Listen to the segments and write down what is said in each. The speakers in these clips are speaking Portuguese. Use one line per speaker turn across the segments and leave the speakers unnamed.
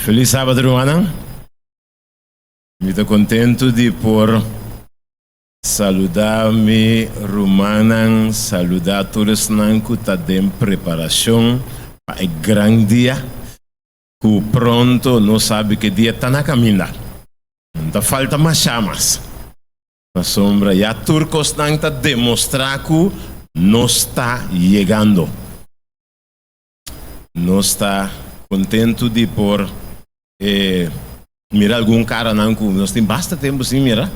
Feliz sábado, Romana. Estou contente de por saludar me Romana, saludar todos que estão em preparação para o grande dia, que pronto não sabe que dia está na caminhada. Não falta mais chamas. Na sombra, e a turcos não está demonstrar que não está chegando. Não está contente de por mirar algum cara não que nós tem basta tempo sem mirar.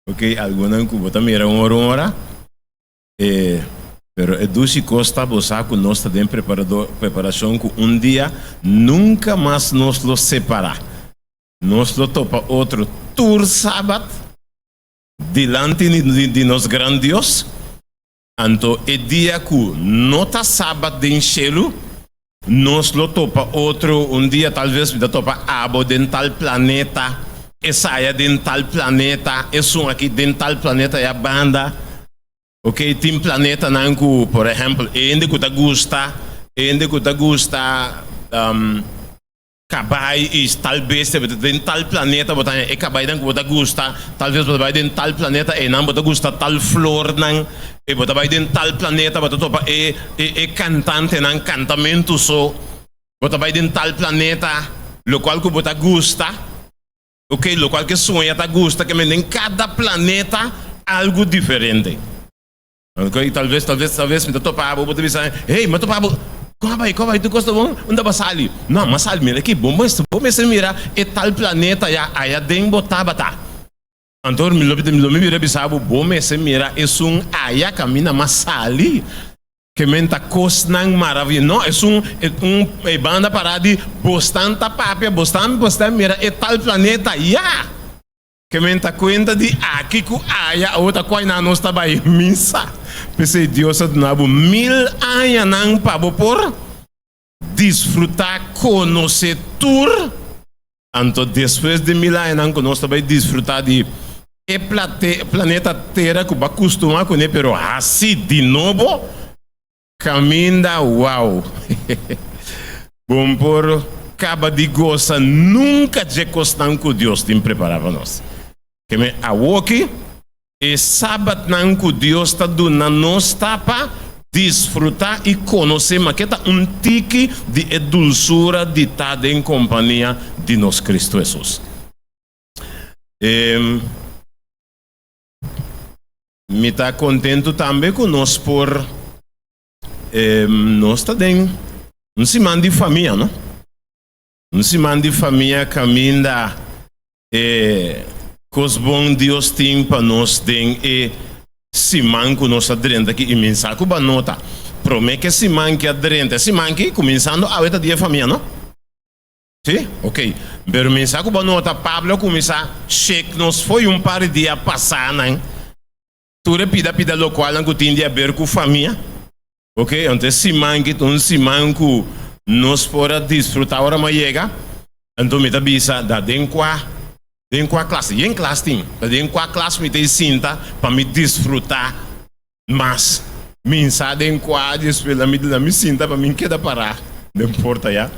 Ok, algum não que bota mirar uma hora. Pero é doce costa você que nós está em preparação que dia nunca mais nos lo separar. Nós lo topa outro tour sábado delante de nos grande Deus. Então é dia que não está sábado em cielo. Nós lo topa outro dia talvez me topa abo de tal planeta, saia de tal planeta, som aqui de tal planeta é a banda. Ok, tem planeta não que, por exemplo, ainda que te gusta cabai e talvez de tal planeta botar e cabai não que te gusta, talvez botar de tal planeta e não te gusta tal flor não e botar de tal planeta botar topa e cantante não cantamento so botar de tal planeta lo qual que botar gusta, ok, lo qual que sonha te gusta que em cada planeta algo diferente. Ok, talvez me topa botar pensar, hey, me topa Como tu gosta bom? Onde vai sair? Não, mas sair mira aqui, bom se mira e tal planeta já aí tem botaba. Então me mira bisabo bom se mira é aí caminha mas sair que menta cosnan maravilha. Não, é banda para de bastante papia, bastante mira e tal planeta já que menta conta de aqui que aí outra coisa não está bem missa. Pensei Deus ha dado 1000 anos não para por desfrutar, conhecer tudo. Então depois de 1000 anos nós também desfrutar de planeta Terra que vai acostumar com ele, pero assim de novo caminha, uau. Bom por acaba de gostar nunca de gostar que Deus tem preparado para nós. Que me awoki e sábado não que Deus está dando nós para desfrutar e conhecer, mas que está tique de dulçura de estar em companhia de nosso Cristo Jesus. Me está contente também com nós por nós está em semana de família, não? Semana de família caminha cos bom Deus tem para nós tem se manco nós adrenta aqui e mensagem para nota promete que se manque adrenta se manque começando a outra dia família não sim ok pero mensagem para nota Pablo começar check nos foi par de dia passar não tu repita local não que tem dia ver com família ok então se manque nós pora desfrutar hora mais chega então me avisa da em qual classe? Em classe tem. Em qual classe me tem cinta para me desfrutar mas mensagem em qual desfrutar me cinta para me queda parar. Não importa já.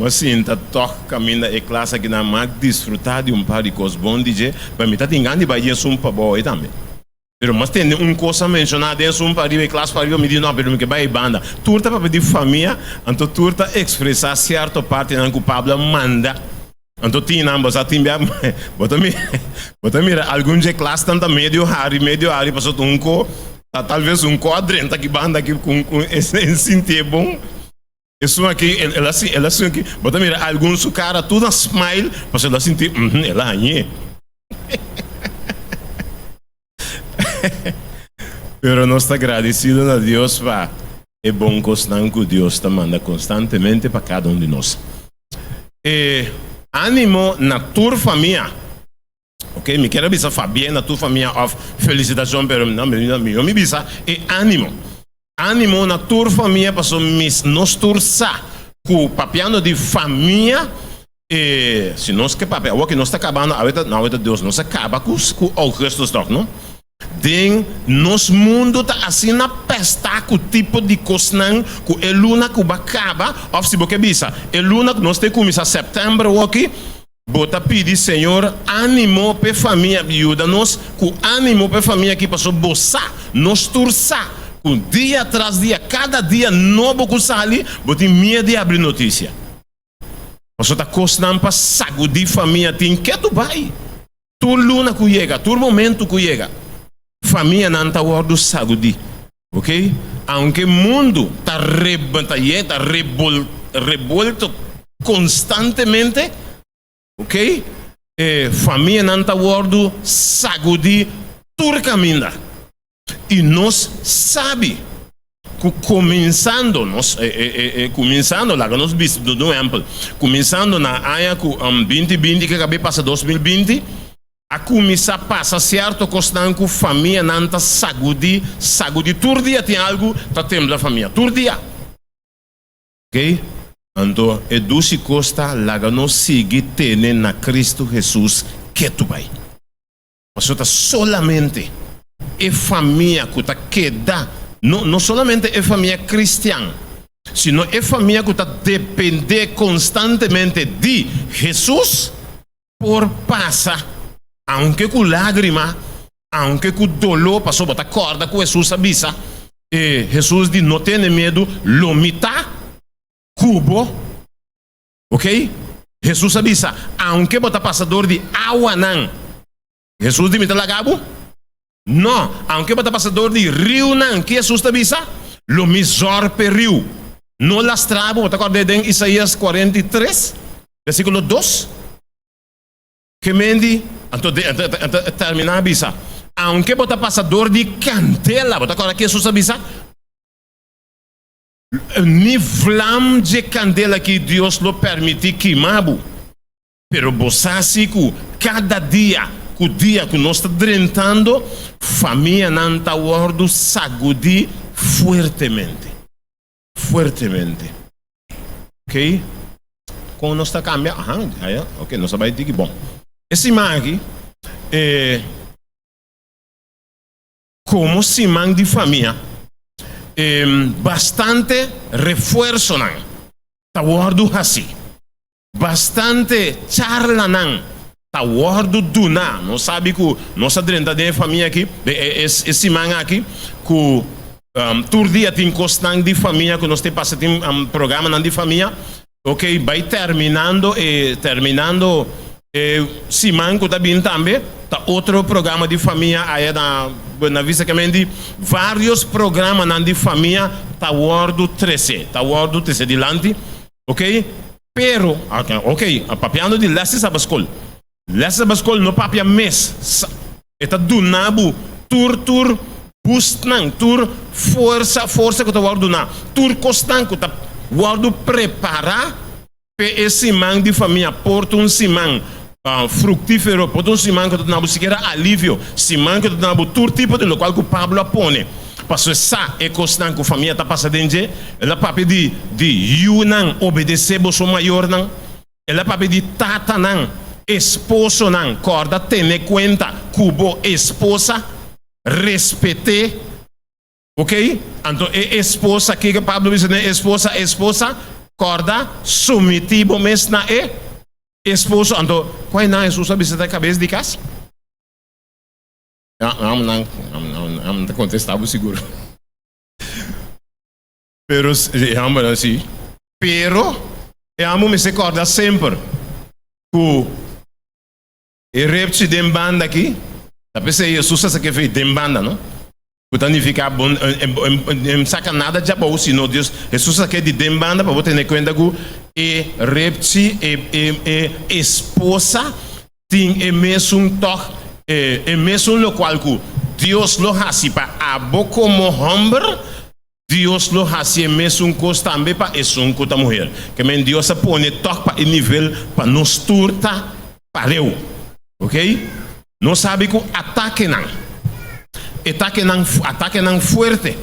Mas cinta toca caminha e classe que na mag desfrutar de par de coisas bom DJ para me tá tingando vai ir para boa também. Mas tem coisa mencionada em par de classe para me dizer não, pero me que vai banda. Turta para pedir família, então turta expressar certa parte na que o Pablo manda. Então tinha ambos a timber, bota mira algum de classe tanta medio hari passou talvez quadrante que banda aqui com esse sentir bom. Isso aqui ela assim aqui, bota mira algum su cara tudo smile, passou ela sentir ela aí. Pero nós está agradecido a Deus para é bom constante que Deus está manda constantemente para cada de nós. Ânimo na tua família, ok? Me quero avisar Fabiana na tua família of felicitação, pero não me avisa e ânimo na tua família para nós tursa com o papiano de família se nós que papel, o que nós está acabando, a outra Deus nós acaba com o Augustus não? Den nos mundo tá assim na pesta com tipo de cosnan com eluna que bacaba of se boque bisa eluna que nós te começa setembro aqui bota pedir Senhor ânimo pe família ajuda-nos com ânimo pe família que passou bossa nos turça com dia atrás dia cada dia novo que sali bota medo de abrir notícia passou tá cosnan para sacudir família tem que tu vai tu luna que chega tu momento que chega família não está guardando saúde, ok? Aunque o mundo está revolto constantemente, ok? Família não está guardando saúde turcamina. E nós sabe que começando lá nós vimos do exemplo, começando na área com 2020 que acabei passar 2020 a começar a passar certo constante família não está saúde todo dia tem algo para ter da família todo dia ok então é doce costa lá nós seguir tendo na Cristo Jesus que tu vai mas está solamente é família que está queda não solamente é família cristã sino é família que está depender constantemente de Jesus por passar aunque com lágrima, aunque com dolor, passou botar corda com Jesus avisa, Jesus diz não tenha medo, lomita, cubo, ok? Jesus avisa, aunque botar passador de água não, Jesus diz me lagabo, não, aunque botar passador de rio não, que Jesus avisa, lomisor per rio, não lastrabo, botar corda em Isaías 43, versículo 2, que mendi então terminar a bisa aunque bota passador de candela bota agora que Jesus avisa ni flam de candela que Deus lo permite queimar pero bosasi que cada dia que nós está drentando família não está guardando saúde fortemente ok como nós está cambiando ok nós vai dizer que bom esse mangue como se mangue de família bastante reforço não tá guardo assim bastante charla não tá guardo duna não sabe que nossa drenta de família aqui esse mangue aqui que todo dia tem constante de família que nós temos passado programa de família ok vai terminando se manco também tá outro programa de família aí na vista que me vários programas de família tá guardo 13 dilante ok pero ok a papiando de leste sabascol no papia mês está dunabo tur boost nang tur força que tá guardo na tur constante tá guardo preparar pe esse man de família porta simão fructífero, porta simão que tu sequer alívio, simão que tu todo tipo de local que o Pablo apone. Parce ça é constante que a família está passando dentro, ela papi de yunan obedecer bo so maior não, ela papi de tata não, esposo não, corda tene conta, cubo esposa, respete, ok? Então esposa que Pablo diz né, esposa corda submitivo mes na esposo então qual não Jesus sabe se tá cabeça de casa não contestava seguro pero assim pero amo me se corda sempre que e repte dem banda aqui tá pensei Jesus sabe que fez dem banda não portanto fica bom saca nada de bom se não Deus Jesus aqui de dem banda para você ter conta que e repti e esposa tem mesmo toque e mesmo lo qual que Deus lo hace para abo como homem Deus lo hace mesmo costa também para esse cota mulher que men Deus se põe toque para o nível para nos turta para eu ok não sabe que ataque não forte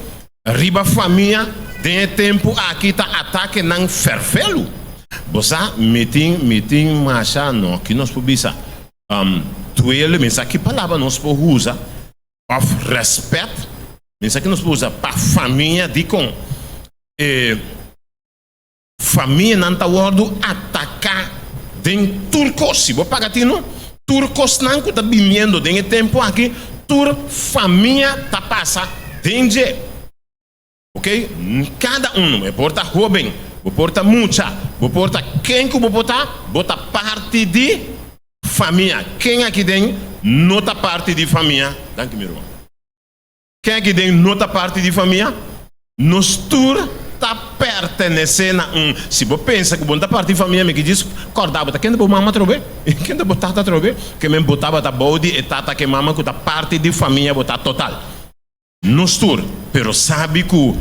riba família de tempo aqui tá ataque não ferfelo bosa meeting macha no que nós publica duelo mensa que palavra nós por usa of respeito. Isso aqui nós usa para família de com família não está word atacar den turcos. Se você paga tino turcos não está vindo den tempo aqui tur família está passa denje. Ok? Cada me porta jovem, me porta mucha, me porta quem que me bota parte de família. Quem aqui tem nota parte de família? Danke, meu irmão. Quem aqui tem nota parte de família? Nos tur tá pertencendo a se você pensa que você tá parte de família, me que diz, acordava, quem da mamãe trobe? Quem da botata trobe? Que me botava da body e tata que mamãe que tá parte de família botar total. Nos tur, pero sabe que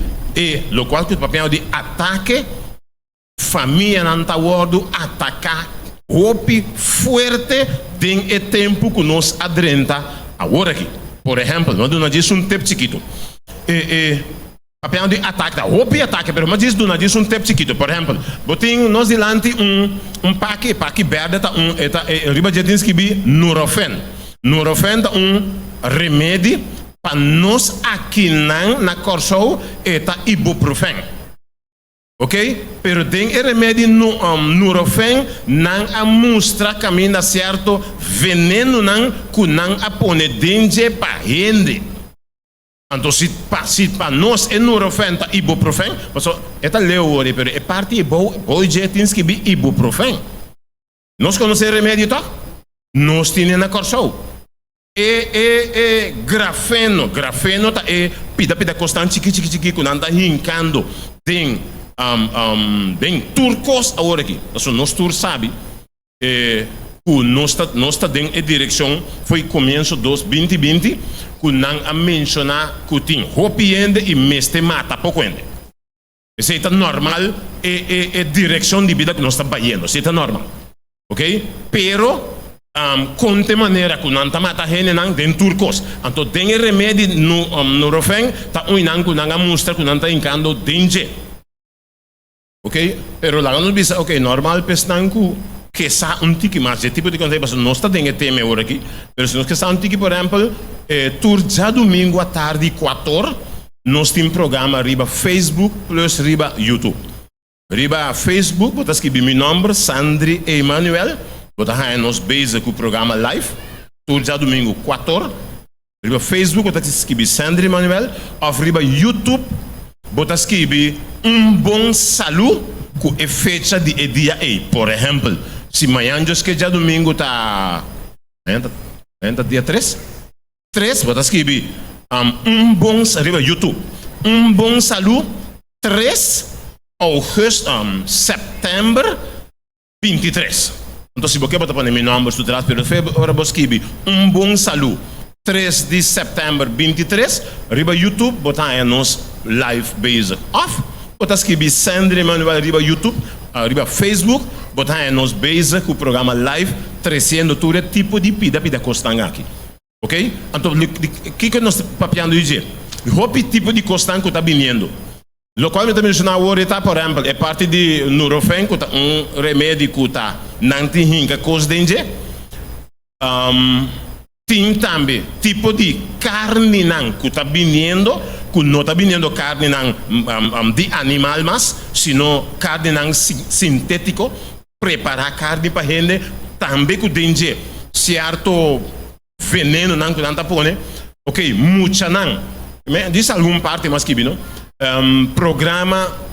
lo qual que o papel de ataque família não tá word atacar golpe forte tem o tempo que nós adrenta agora aqui. Por exemplo, nós diz tempo chiquito. Papel de ataque, golpe ataque, pero nós diz tempo chiquito. Por exemplo, botem nós delante paque verde tá riba de diz que bi Nurofen. Nurofen tá remédio para nós aqui na corso eta ibuprofen. Ok? Pero tem remédio Nurofen não a mostra caminho certo veneno não que não a pone danger para gente. Então se para nós é Nurofen tá ibuprofen, mas eta leu ori pero é parte boi jetins que bi ibuprofen. Nós conhecemos remédio tá? Nós temos na corso. Grafeno tá pida constante chiqui que não anda hincando tem turcos agora aqui. Então nós tur sabe nós tá em direção foi começo dos 2020 que não a mencionar que tem hopiende e meste mata pouco ende. Isso é normal direção de vida que nós está indo. Isso é normal. Ok? Pero conte maneira que não está mata gente não tem turcos. Então tem remédio no Rofen tá não que não a mostra que não está hincando danger. Ok? Pero lá não bisa, ok, normal pesnanku que sa tiki mas esse tipo de coisa mas não está dentro tema agora aqui. Pero se nós que sa tiki, por exemplo, tur já domingo à tarde 4, nós temos programa riba Facebook plus riba YouTube. Riba Facebook, botas que meu nome Sandri Emanuel, botas aí nós base com o programa live. Tur já domingo 4, riba Facebook botas que Sandri Emanuel, of riba YouTube botas que bom saúde com a fecha de dia aí. Por exemplo, se amanhã que já domingo tá dia 3, botas que bom riba YouTube, bom saúde 3 agosto, setembro 23. Então se você botar para meu nome tu traz pelo agora botas que bom saúde 3 de setembro 23, riba YouTube botar aí nos live base off. Botas que bi Sandri Emanuel riba YouTube, riba Facebook, botar aí nos base com o programa live, trazendo todo tipo de pida constante aqui. Ok? Então, o que nós papiando dizer? O tipo de constante que está vindo. O qual eu também mencionava agora, por exemplo, é parte de Nurofen, que está remédio que está não tem hinca cos danger. Tem também tipo de carne que está vindo, que não está vindo carne de animal, mas sino carne sintético, preparar carne para gente, também que danger, certo veneno que não está pondo. Ok, muita não. Diz alguma parte mais que vino. Programa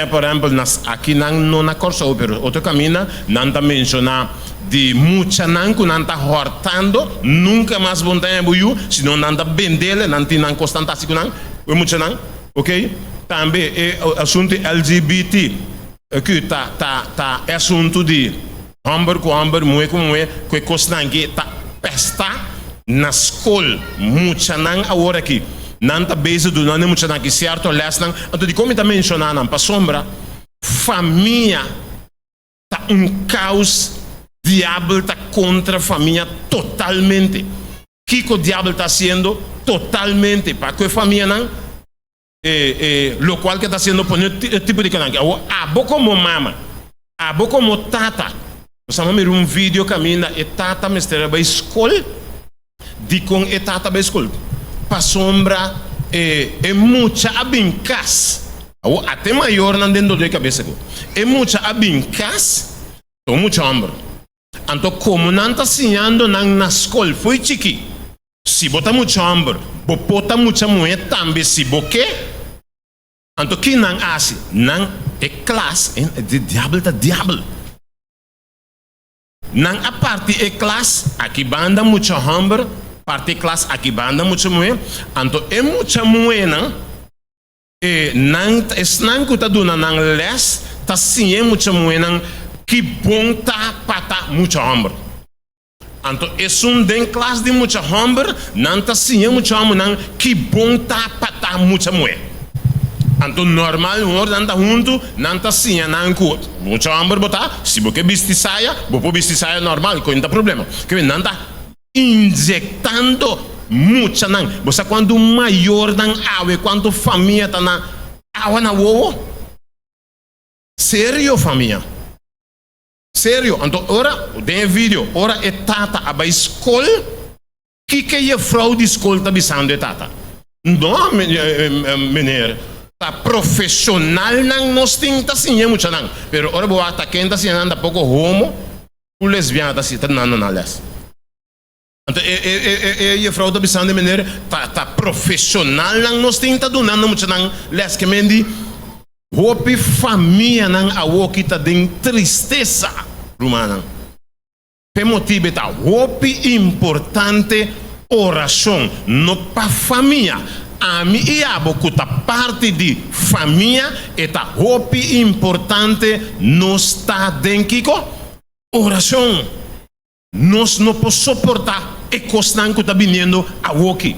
por exemplo, aqui não na corso, pero outro caminho não está mencionando de muita não que não está hortando, nunca mais vão ter buiu, senão não está vendendo, não tem constante assim não, muita não, ok? Também é assunto LGBT que tá assunto de homem com homem, mulher com mulher, que constante tá pesta na escola, muita não agora aqui. Não está base do não é muito aqui certo less não então de como está mencionando para sombra família tá caos diabo tá contra a família totalmente que o diabo está sendo totalmente para que a família não lo qual que está sendo por tipo de canal abo como mama abo como tata você me vídeo caminha e tata me estava escola Di com e tata bescol. Pa sombra e mucha abincas. Até maior não dentro de cabeça. E mucha abincas, to mucha hambre. Anto como não está sinhando na escola, foi chiqui. Se bota mucha hambre, bota mucha moeda também se boque. Anto que não assim, não é classe, de diabo tá diabo. Não a parte é classe, aqui banda mucha hambre, parte classe aqui banda mucha moeda. Anto é mucha moeda. E não que tá dando não les tá sim muita moeda que bom tá pata muita hambre. Então é den classe de muita hambre não tá sim muita hambre não que bom tá pata muita moeda. Então normal um hora tá junto não tá sim não que muita hambre botar se você vestir saia normal não tem problema que não tá injetando mucha não, você quando maior não ave, quando família tá na awa na wo, sério família, sério. Então ora tem vídeo, ora é tata aba escola, que é fraude escola tá bisando é tata. Não, menino, tá profissional não nós tem tá sim é mucha não, pero ora boa tá quem tá sim anda pouco homo, o lesbiana tá sim tá não les. Então, a fraude bisando de maneira tá profissional não nós tem tá donando muito não les que mendi hope família não a o que tá de tristeza rumana pe motivo tá hope importante oração no pa família a mim e a boca tá parte de família e tá hope importante nos tá dentro oração nós não podemos suportar e costan que está vindo a woki.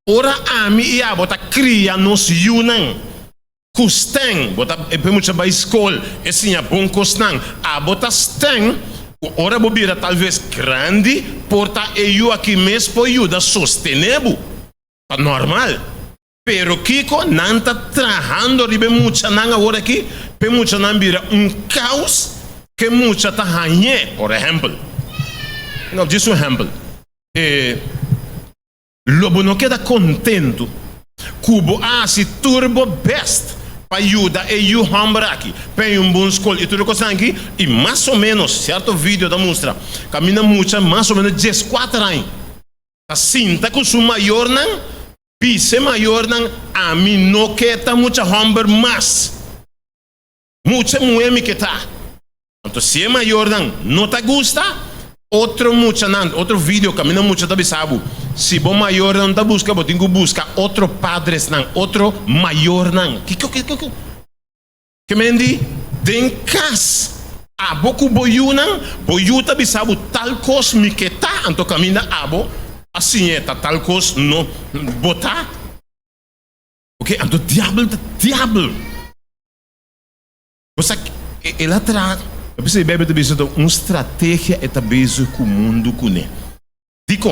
Ora a mim e a bota cria nos yunan. Custan, bota e muita ba escola, esse é bom costan. A bota stan, ora bobira talvez grande, porta e eu aqui mesmo por ajuda sostenebu. Tá normal. Pero Kiko não está trabalhando ribe muita não agora aqui, pe muita não vira caos que muita tá hanhe, por exemplo. Não diz exemplo. Lobo não queda contento. Cubo se turbo best para ajudar e o hambra aqui. Tem bom escola e tudo coisa aqui e mais ou menos certo vídeo da mostra. Camina muito mais ou menos 14 anos. Assim tá com o maior não, pise maior não, a mim não queda muito hambra mais. Muita mulher que tá. Então se é maior não tá gosta. Outro vídeo caminha muito da bisabu. Se bom maior não tá busca, vou ter que buscar outro padres não, outro maior não. Que mendi den cas a boku boyu tá bisabu tal cos me que tá, então caminha abo assim é tal cos no botar. Ok, então diabo. Você ela traz eu pensei bem de visita uma estratégia é também com o mundo cune. Dico,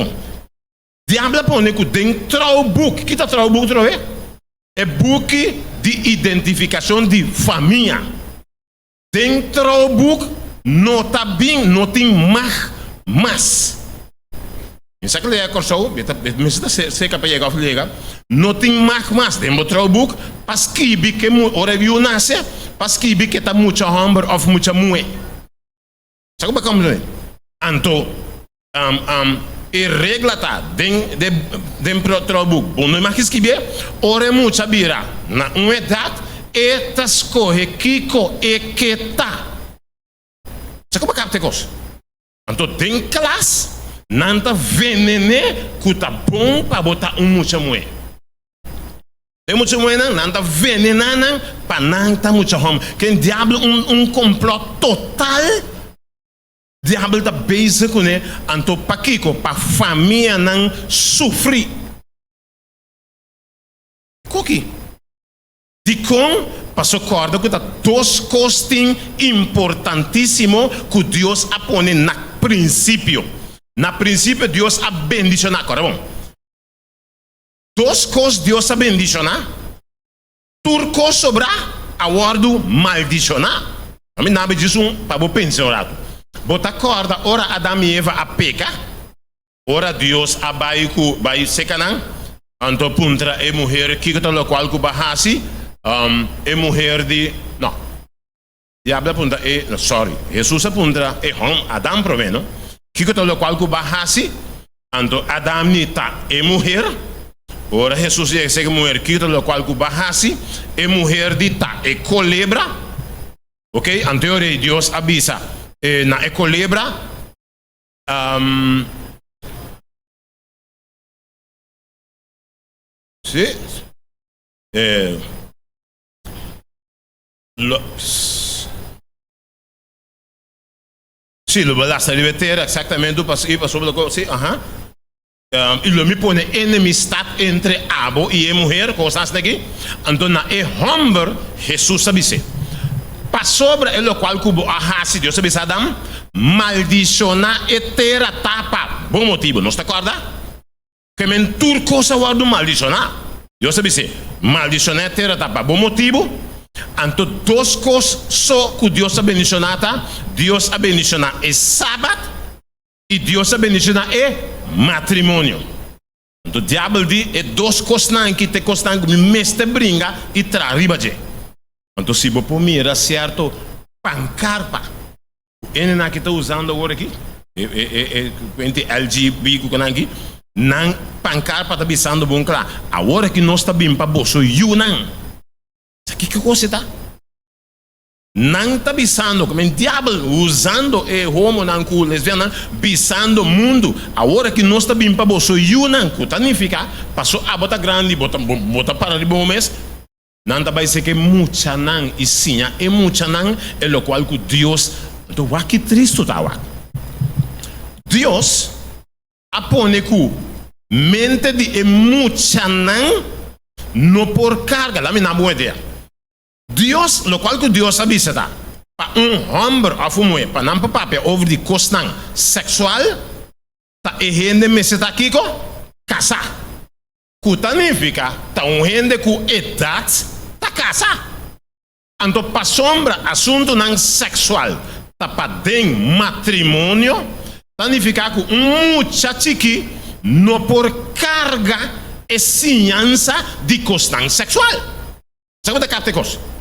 diablo põe que dentro do book, que tá o book trove? É book de identificação de família. Dentro do book não tá bem, não tem mais. Isso que é corso, me está seca para chegar, não tem mais dentro do book, parce que ora viu nasce. Parce que tá muito hambre of muita moe. Sabe como é? Então, e regra tá dentro do book. Bom, não é mais que bem. Ora muita bira na uma idade e tá escorre kiko e que tá. Sabe como é que coisa? Então tem classe, não tá venene que tá bom para botar muita moe. Tem muito moeda, não está venenando, para não estar muito ruim. Que diabo complô total. Diabo está base com ele, então para Kiko, para família não sofrer. Coqui. De com, para socorrer que está dois coisas importantíssimas que Deus apone na princípio. Na princípio Deus a bendicionar, agora bom. Duas coisas Deus a bendicionar. Turco sobra a word maldicionar. A mim nada disso para o pensionado. Bota corda, ora Adão e Eva a peca. ora Deus abai ku bai sekanang anto puntra e mulher que to lo qual ku bahasi e mulher di no diablo punta e no, sorry Jesus puntra e hom Adam proveno que to lo qual ku bahasi anto Adam ni ta e mulher ora Jesus dice que mulher que to lo qual ku bahasi e mulher di ta e colebra ok anteriore Deus avisa na e colebra sì sì, lo basta ripetere esattamente sobre lo sì, lo mi pone enemistad entre abo y mujer, cosas de aquí. Entonces, e hombre, Jesús sabise. Pa sobre lo cual cubo si Dios sabise Adam, maldiciona e terra tapa. Bom motivo, ¿no se acuerda? Que mentur cosa guardo maldiciona. Dios sabise, maldiciona e terra tapa. Bom motivo. Anto dos cosas so que Dios ha bendicionata, Dios ha bendicionado el sábado y Dios ha bendicionado el matrimonio. Anto diablo di e dos cosas que te costan que me te bringa y tra riba je. Anto si bo po mira certo pancarpa. Ene na que está usando agora aqui, quente LGB que aqui, nan pancarpa tá bisando bom claro. Agora que nós tá bem para bolso yunan. Que coisa tá? Não está bisando, como o diabo usando o homo não com lesbiana, bisando o mundo. Agora que nós está bem para você, eu não, que significa, passou a bota grande, bota para de bom mês. Não está vai ser que muita não e sim, e muita não é o qual que Deus, então que triste tá lá. Deus apone que mente de muita não por carga, lá me na boa ideia. Deus, lo qual que Deus avisa tá, para homem ou mulher, para não papel over de questão sexual, tá e gente me se tá aqui com casar. Que significa, tá gente com idade, tá casar. Então, para sombra, assunto não sexual, tá para dentro matrimônio, significa que muchacho aqui não por carga e ciência de questão sexual. Sabe o que capta coisa?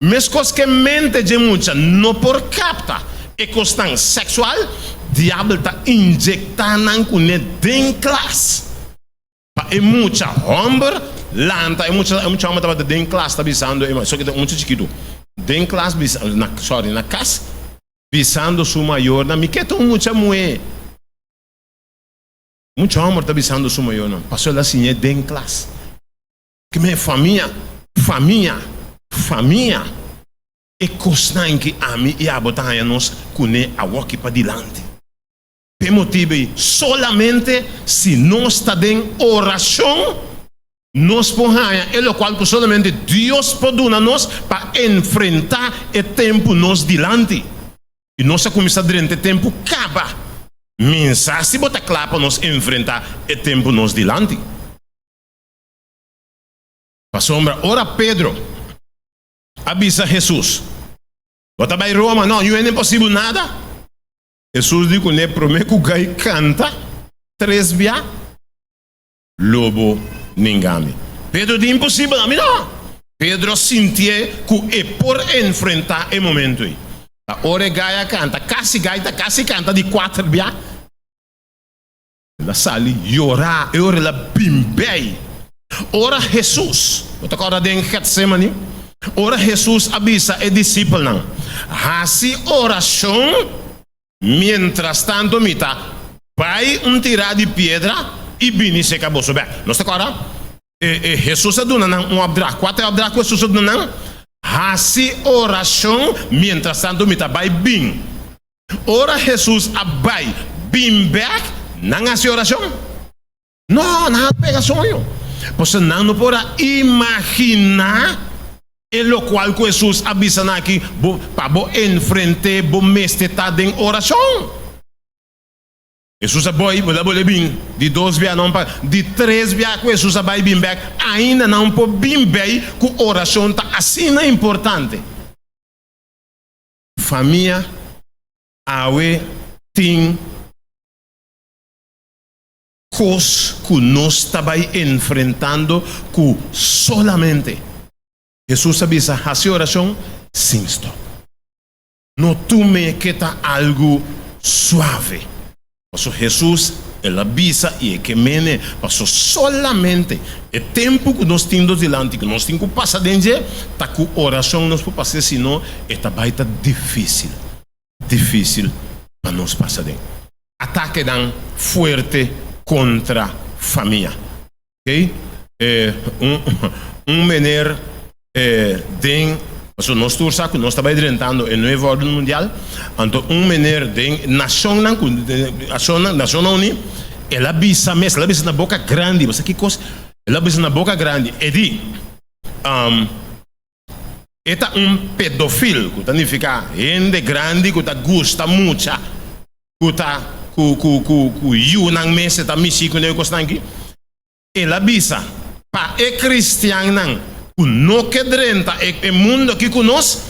Mas coisa que mente de muita não por capta e questão sexual, diabo está injetando com ele dentro classe. E muita homem lanta, e muita homem estava dentro classe, está bisando, só que muito chiquito. Dentro classe, na casa, bisando sua maior, na miqueta muita mulher. Muito homem está bisando sua maior, não. Passou lá assim, dentro classe. Que minha família e costan que a mim e a botar nos cune a walk para dilante. Per motivo solamente se nós está em oração, nós podemos é o qual solamente Deus pode nos para enfrentar o tempo nos dilante. E nós começar durante o tempo acaba. Mensagem se botar claro para nos enfrentar o tempo nos dilante. Para sombra, ora Pedro avisa Jesus. Bota vai Roma, não, não é impossível nada. Jesus diz que promete que o gai canta 3 vezes. Lobo ningame. Pedro diz impossível, a mim não. Pedro sentia que é por enfrentar o momento. A hora gaia canta, quase canta de 4 vezes. La sali llorar, ora la bimbei. Ora Jesus, você agora dentro de Getsemane, ora Jesus avisa e discípulo não. Hasi oração, mientras tanto mita, vai tirar de pedra e bini se acabou sobre. Não está agora? Jesus é dona não abdra, 4 abdra com Jesus dona não. Hasi oração, mientras tanto mita, vai bin. Ora Jesus abai bin back, não hasi oração. Não pega sonho. Você não pode imaginar o qual Jesus avisa aqui para enfrentar o mestre está em oração. Jesus vai bem de 2 vezes não de 3 vezes que Jesus vai bem ainda não pode bem que a oração está assim importante. Família, awe, ting cos que nós estamos enfrentando que solamente Jesus avisa, hace oração sem stop. Não tome que está algo suave. Por Jesus, ele avisa e que mene, passou solamente o tempo que nós temos delante, que nós temos que passar dentro, tá com oração nós podemos passar, senão está baita difícil para nós passar dentro. Ataque dan forte contra a família, ok? Menino tem, nós estamos que nós estamos enfrentando o novo ordem mundial, então menino tem nação unida, ela avisa na boca grande, você que coisa? Ela avisa na boca grande, e diz, é pedofilo, que significa gente grande que gosta muito, que yunang mese ta misi que nem costanque, ela avisa para o cristiano que não quedrenta o mundo que conosco,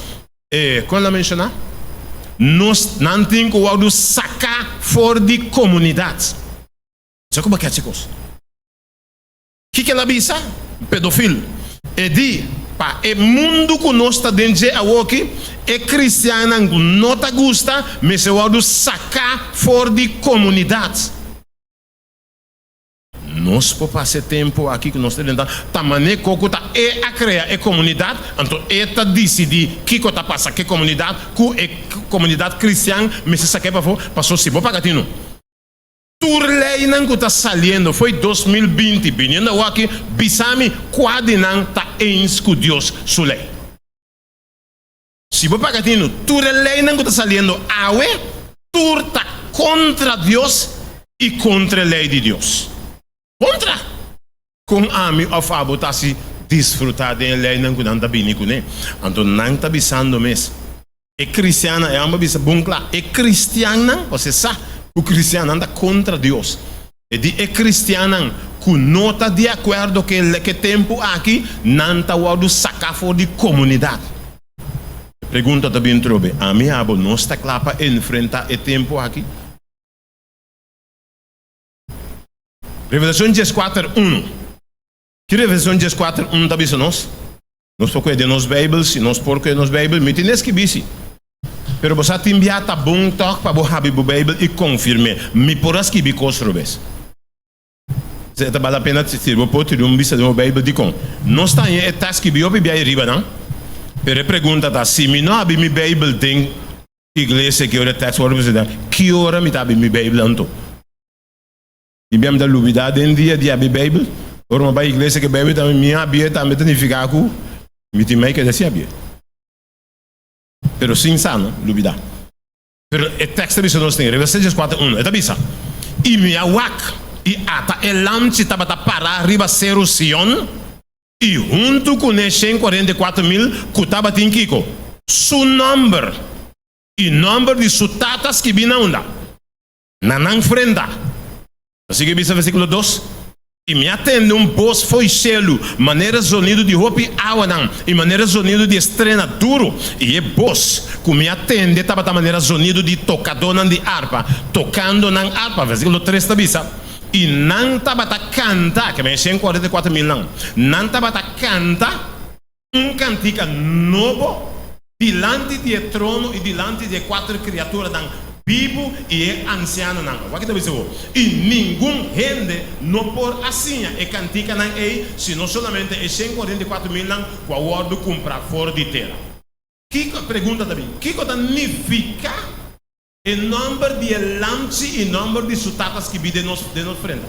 quando ela menciona, nós não temos que sacar fora de comunidade. Sabe como é que é, chicos? O que ela avisa? Pedofilo. E diz, para o mundo que nós está dentro aqui, é cristiano que não te gosta, mas se vai sacar fora de comunidade. Nós podemos passar tempo aqui que nós estamos tentando, também como está a criar a comunidade, então está decidir que está passando que comunidade, que é comunidade cristã, mas se sacar para fora, passou se vou pagar tino. Tur lei não que está saindo foi 2020, vindo aqui, bisami quase não está ens com Deus sua lei. Se vou pagar tino, tur lei não que está saindo, awe, tur está contra Deus e contra a lei de Deus. Contra. Com ami of abo tá se desfrutar da lei não que não está bem com ele. Então não está bisando mesmo. É cristiana, é uma bisa bom claro. É cristiana, você sabe. O cristiano anda contra Deus. E é cristiano que não está de acordo que o tempo aqui não está o sacar fora de comunidade. Pergunta também trobe, a minha abo não está claro para enfrentar o tempo aqui? Revelação 14:1. Que Revelação 14:1 está dizendo nós? Nós pouco de nos Bíblias, nós pouco de nos Bíblias, mas tem nesse que disse. Pero você tem enviado a bom toque para você abrir a Bíblia e confirmar. Me porás que bicos robes. Se vale a pena assistir, vou pôr um bicho de uma Bíblia de com. Não está em etas que bio bibia riba não. Pero pergunta tá se me não abrir minha Bíblia tem igreja que ora texto ora você dá. Que hora me tá abrir minha Bíblia anto? E bem da lubidade em dia de abrir Bíblia. Ora uma igreja que Bíblia também minha abrir também tem ficar com me tem mais que desse abrir. Pero sin sano, dubida. Pero o texto diz nós tem, Revelação 14:1, é tabisa. E me awak, e ata elamchi tabata para riba seru Sion, e junto com os 144,000 que estava em Kiko, su number, e number de su tatas que vina onda, nanang frenda. Assim que bisa versículo 2. E me atende voz foi selo, maneira sonido de roupa awanang, e maneira sonido de estrena duro, e é voz que me atende, estava da maneira sonido de tocador de harpa, tocando na harpa, versículo 3 da bisa. E não estava a cantar, que é 144,000 não estava a cantar cantica novo, diante do trono e diante de 4 criaturas vivo e é anciano não. O que está dizendo? E nenhum gente não por assim e cantica não é, senão somente é 144,000 não com a ordem comprar fora de terra. Que pergunta também? Que significa o número de lanche e o número de sutatas que vi de nos frente?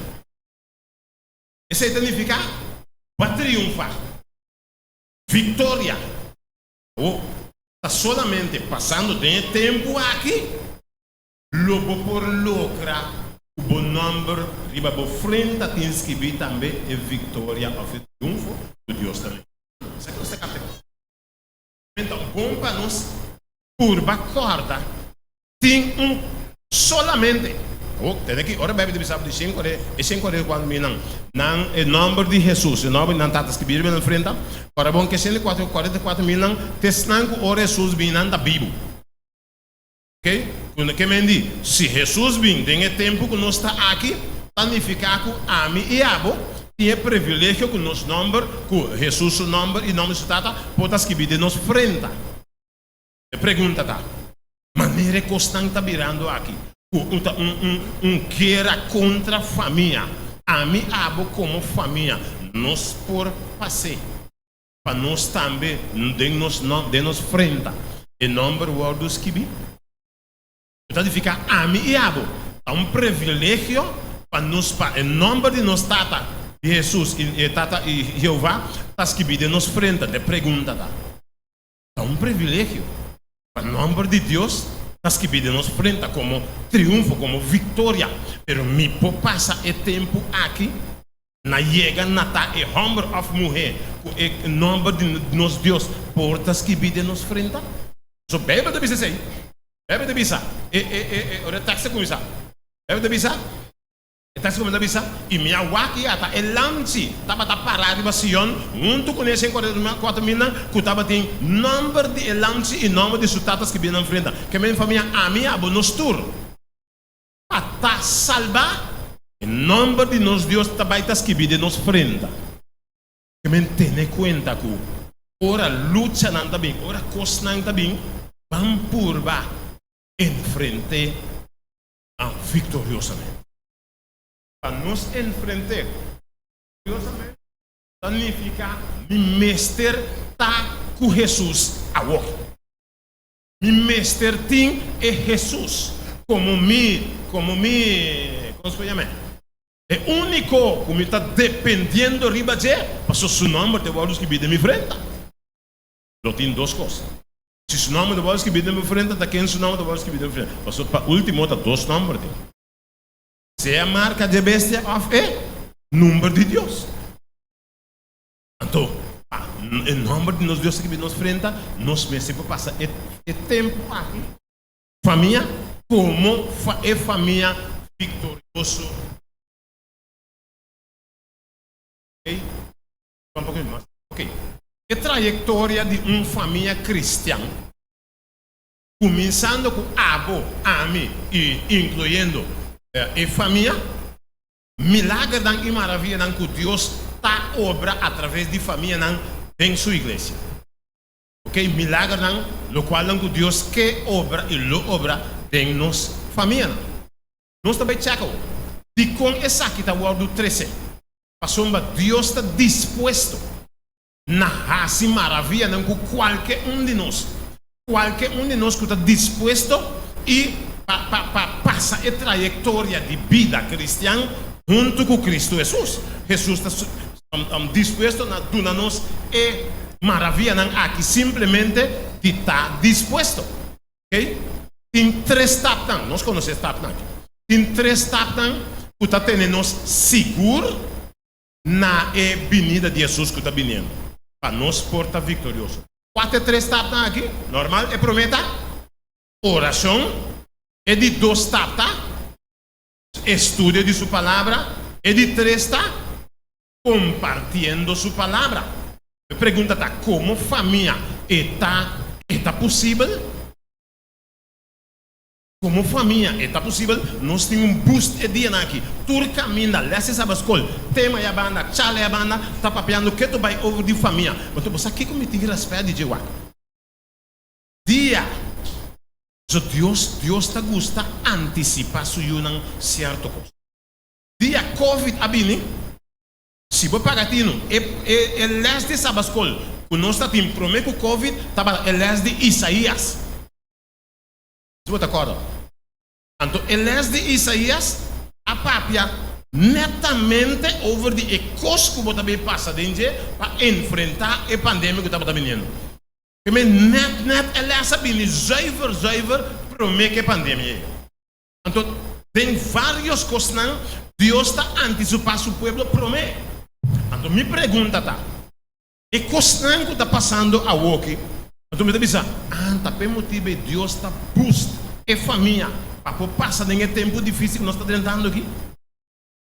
Isso significa vai triunfar, vitória. Ou está solamente passando de tempo aqui. Lobo por lucrar o bom número riba bo frente a tens que vir também é vitória ou triunfo de Deus também. Isso é que você capta. Então, bom para nós curva corda tem solamente tem aqui ora bebe de bisabo de 5 e 54 mil não é número de Jesus, o nome não tatas que vir na frente para bom que 144 mil não testan ora Jesus vindo da Bíblia. Ok? Quando que me diz, se Jesus vem, tem tempo que nós está aqui, significa que a mim e abo tinha privilégio com nosso nome, com Jesus o nome e nome sutata, pode escrever de nos frente. Pergunta tá, maneira que estão virando aqui, guerra contra a família, a mim abo como família, nós por passeio, para nós também de nos frente, e nome do escrever. Então fica a mim e abo, é privilégio para nós, para em nome de nós tata Jesus e tata e Jeová, está escrito de nos frente, de pergunta tá, é privilégio. Em nome de Deus, está escrito de nos frente como triunfo, como vitória. Pero me passa o tempo aqui, na chega na tá e homem of mulher, em nome de nos Deus, porta escrito de nos frente. So bebe de bisa sei, bebe de bisa. Ora taxa com isso, bebe de bisa. Taxa com bisa. E minha waki ata elanci, tava tá parado em Sion, junto com esse 4 mina, que tava tem número de elanci e nome de sutatas que vem na frente. Que minha família a minha abonos tour. Ata salva, em nome de nos Deus tabaitas que vem de nos frente. Que minha tenha conta que ora luta não tá bem, ora costa não tá bem, vamos por ba em frente a vitoriosamente. Para nos enfrentar, vitoriosamente, significa mi mestre tá com Jesus a walk. Mi mestre tem é Jesus como como se chama? É único como está dependendo riba de, passou seu nome de valores que vem de minha frente. Lo tem duas coisas. Se seu nome de valores que vem de minha frente, tá quem seu nome de valores que vem de minha frente. Passou para último tá dois números. Se a marca de bestia of é número de Deus. Então, em nome de nos Deus que vem nos frente, nós mesmos passar o tempo aqui. Família como é família vitorioso. Ok? Um pouquinho mais. Ok. A trajetória de uma família cristã, começando com abo, ami e incluindo a família, milagre e maravilha que Deus está obra através de família em sua igreja. Ok? Milagre lo qual que Deus quer obra e lo obra em nossa família. Nós também checamos. E com essa aqui está o 13. Passou Deus está disposto na raça maravilha com qualquer de nós. Qualquer de nós que está disposto e passa a trajetória de vida cristã junto com Cristo Jesus. Jesus está disposto a dar-nos a maravilha aqui simplesmente está disposto. Ok? Tem 3 etapas, nós conhecemos etapas aqui. Tem 3 etapas que está tendo seguro na vinda de Jesus que está vindo. Para nós porta vitorioso. 3 etapas aqui, normal, é prometa, oração, é de 2 etapas, estudo de sua palavra, é de 3 etapas, compartilhando sua palavra. Pergunta tá, como família está possível? Como família está possível? Nós temos boost de dia aqui. Tur caminha, lesse essa escola, tema a banda, chale a banda, está papeando que tu vai over de família. Mas você aqui como tem respeito de Jeová. Dia, so Deus está gosta antecipar sua certo coisa. Dia COVID abini, se você pagar tino, é leste dessa escola, que nós está tem prometo COVID, estava é leste de Isaías. Você está acordo? Então, eles de Isaías, a papia netamente over de ecos que você passa dentro para enfrentar a pandemia que está vindo. Porque eles sabem zuiver promete a pandemia. Então, tem várias coisas que Deus está antecipando seu povo promete. Então, me pergunta tá, e coisas que está passando a aqui, então me diz, tá por motivo Deus está boost a família para passar em tempo difícil que nós estamos tentando aqui.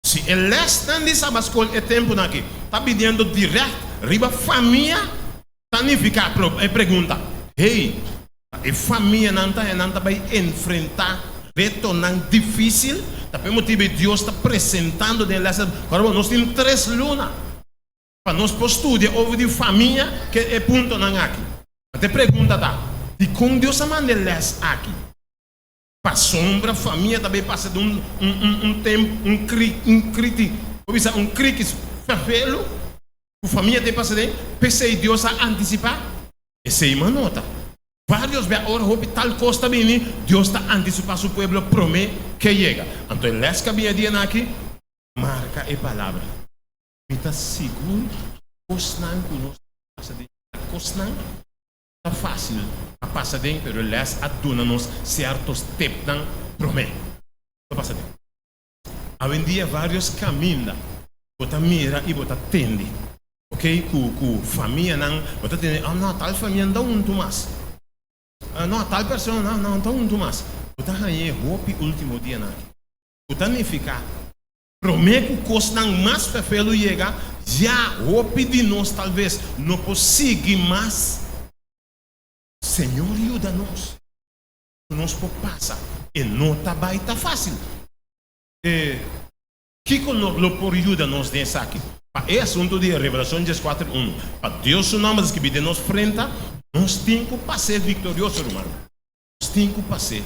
Se ele está nessa escola, é tempo aqui, está pedindo direto, riba família, significa a pergunta, hey, a família não vai enfrentar reto não difícil, tapi motivo Deus está apresentando de nessa. Agora nós temos 3 lunas para nós estudar over de família que é ponto não aqui. Até pergunta tá, e com Deus a manda les aqui. Para sombra família também passa de um tempo um crítico, um crítico fervelo. A família tem passado de pensei Deus a antecipar. Essa é uma nota. Vários vezes agora tal costa bem, Deus está antecipando seu povo promete que chega. Então les que bem dia aqui marca a palavra. Está seguro, cosnan conosco passa de cosnan está fácil a passar de, pero les aduna-nos certos tempos não promete. Passa de. Há um dia vários caminhos, bota mira e bota tende. Ok, com família não, bota tende. Não, tal família não dá mais. Não, tal pessoa não dá mais. Bota aí roupa último dia não. Bota nem ficar. Promete que costa mais perfeito chega, já roupa de nós talvez não consiga mais. Senhor, ajuda-nos. Nós passa. E não está fácil. Que não por ajuda-nos nessa aqui? É assunto de Revelação 14:1. Para Deus o nome que de nos frente, nós temos que ser vitorioso, irmão. Nós temos que ser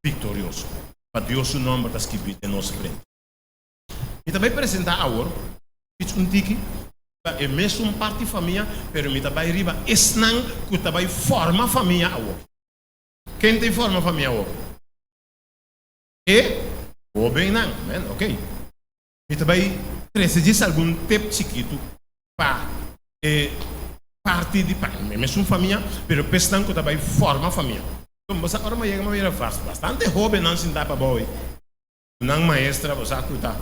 vitorioso. Para Deus o nome que de nos frente. E também apresentar agora, um tiki. É mesmo parte de família, pero me também riba esnan que também forma família agora. Quem tem forma família agora? O bem não, ok? Me também precisa de algum tempo chiquito para parte de é mesmo família, pero pensam que também forma família. Então você agora me chega bastante jovem não se dá para boy, não maestra você acutar.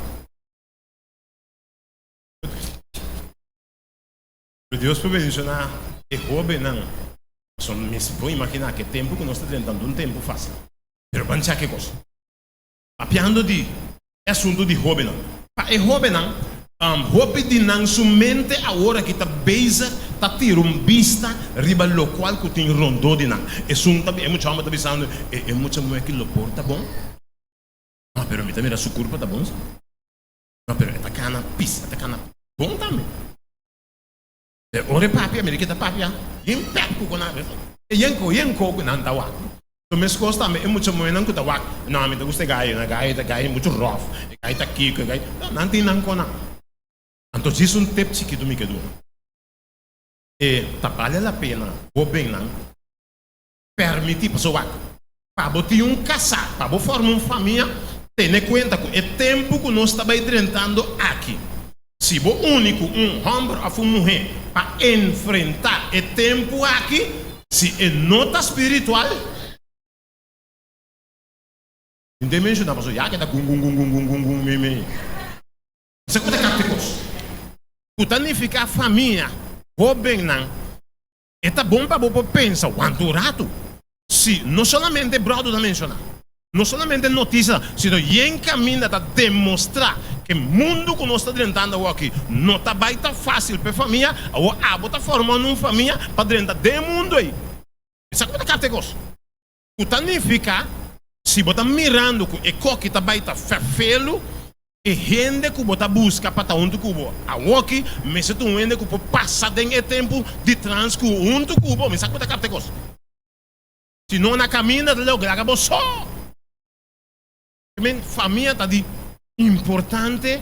Deus pode mencionar é jovem não. Só me vou imaginar que tempo que nós estamos tentando tempo fácil. Pero bancha que coisa. Apiando de assunto de jovem não. É jovem não. Jovem de não somente a hora que está beisa, está tirando vista riba local que tem rondou de não. É muito chama pensando é muito muito que lo porta bom. Ah, pero me também a sua curva tá bom. Não, pero está cana pista, está cana bom também. Ore papi, amerikita papi ya, yin pep ko na beso. Yen ko na ndawa. To mes costa me mucho moenan ko tawak. Na me te gusta gay mucho rough. Gay ta kiko gay. Nanti nan ko na. Anto disso um tempo chiquito me quedou. Vale a pena, o bem não, permitir pessoa para botar casar, para formar família, tenha conta que é tempo que nós estamos enfrentando aqui. Se o único homem ou uma mulher para enfrentar o tempo aqui, se é nota espiritual, não tem mencionar, mas já que está me. Isso é coisa cápticos. O tanificar família, o bem não, é bom para você pensar, quanto rato, se não somente brado da mencionar. Não somente notícia, sino em caminho para demonstrar que o mundo que nós estamos tentando aqui não está bem fácil para a família, ou está formando uma família para dentro do mundo aí. Isso é coisa categórica. O que significa, se você está mirando que o que está bem feio, e gente que você busca para estar onde cubo, a aqui, mas se tu gente que passa dentro do tempo de trans que onde cubo, mas isso é coisa categórica. Se não na caminho, logo acabou só. Família está de importante,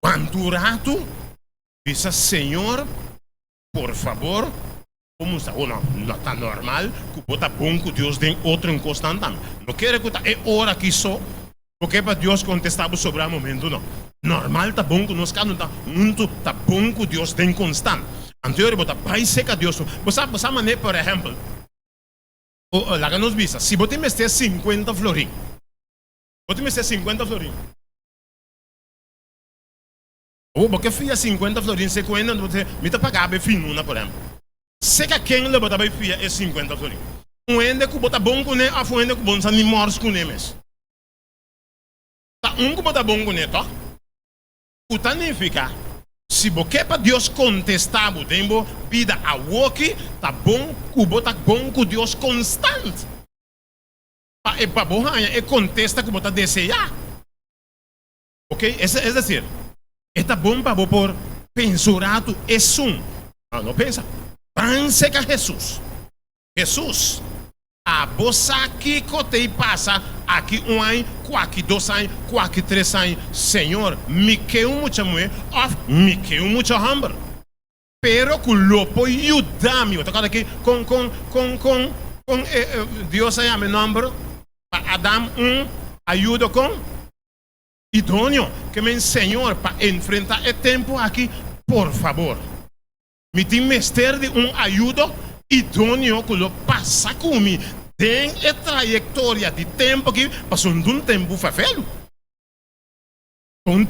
quanto rato, diz Senhor, por favor, como está, ou não está normal, que está bom que Deus tem outro encostante. Não quero que é hora que só, porque para Deus contestar sobre o momento, não. Normal está bom que nós não está muito, está bom que Deus tem constante. Anterior, está vai seca Deus. Você maneira, por exemplo, lá que nos visa, se você me estiver 50 florim, você me 50 florim. Ou porque fia 50 florim, você conhece, você me está pagando fino, por exemplo. Se que quem lhe bota bem fia é 50 florim. Um ende que bota bom com ele, a um ende que bota nem morse com ele mesmo. Tá que bota bom com ele, tá? O que significa, se você para Deus contestar, você tem vida a walk, tá bom, que bota bom com Deus constante. E para bohanha, e contesta que você deseja. Ok? Es decir, esta bomba por pensurato é não pensa. Pense que Jesus. Jesus. A bolsa aqui que passa aqui ano, aqui 2 anos, aqui 3 anos. Senhor, me quero muito mulher, me quero muito hambre. Pero que lo pode ajudar-me. Eu aqui com Deus aí, meu nome. Adam ajuda com idôneo. Que me Senhor, para enfrentar o tempo aqui, por favor. Me tem mestre de ajuda idôneo que lo passa comigo. Tem a trajetória de tempo que passou um tempo fafelo.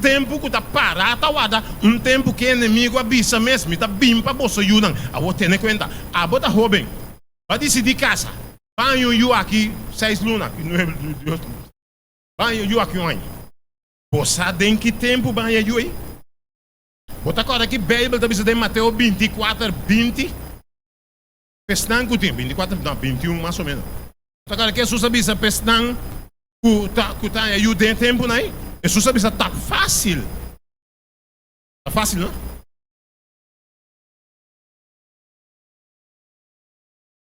Tempo que está parado, tempo que o inimigo avisa mesmo, está bem para você ajudar. A você ter conta. A você jovem, vai decidir casa. Vai eu aqui 6 lunas, 9 Deus. Vai eu aqui um ano. Você tem que tempo vai eu aí? Você agora aqui Bíblia está dizendo Mateus 24, 20. Pesnan que tem 24, não, 21 mais ou menos. Agora que Jesus avisa pesnan que tá aí dentro tempo aí. Jesus avisa tá fácil. Tá fácil, não?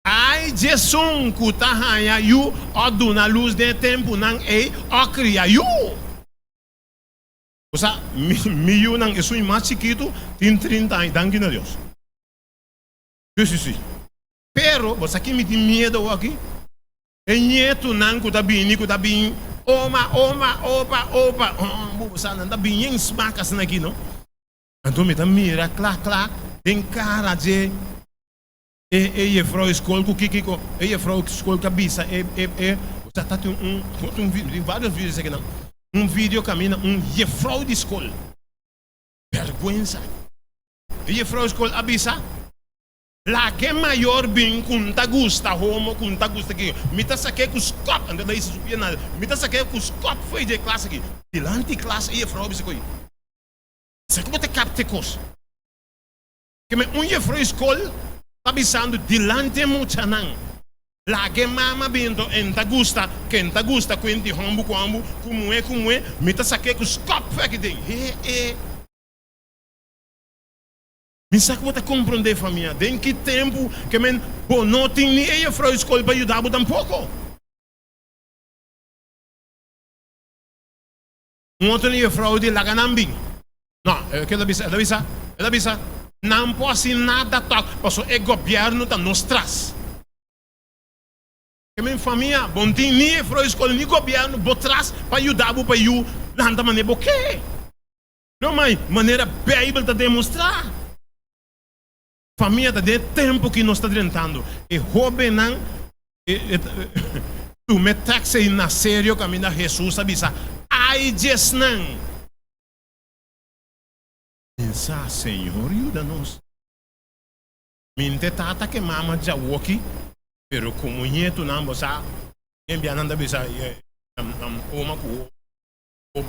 Ai Jesus que tá aí o dona luz de tempo não é o cria eu. Ou seja, meu não é só mais chiquito, tem 30 anos, danke a Deus. Sim. Pero, você aqui me tem medo aqui? E nieto não que tá bem, oma, opa. Você não tá bem em smacas aqui, não? Então me tá mira, clac, tem cara de e frau escola que e frau escola cabeça você tá tem vídeo, tem vários vídeos aqui não. Vídeo caminha frau de escola. Vergüenza. E frau escola avisa la que maior bem kunta gusta homo kunta gusta aqui me tá saque com os cop anda daí subia nada me tá saque com os cop foi de classe aqui dilante classe e frau bisa coi você como te capte cos que me frau escola tá bisando dilante mucha não la que mama bento enta gusta quenti hombo como é me tá saque com os cop foi aqui tem me sabe como compreender família? Tem que tempo que men não tem nem frau escola para ajudar tampouco. Não tem frau de laganambi. Não, que ela avisa, não pode nada tal, porque o governo está nos traz. Que men família, bom tem nem frau escola nem governo, botras para ajudar para you, nada maneira o quê? Não, mas maneira Bíblia está demonstrar. Família está de tempo que nós está tentando. E jovem não, tu me taxa na sério caminho Jesus avisa. Ai Jesus não. Pensa Senhor ajuda-nos. Minte tata que mama já aqui, pero como nieto não você enviando avisa uma com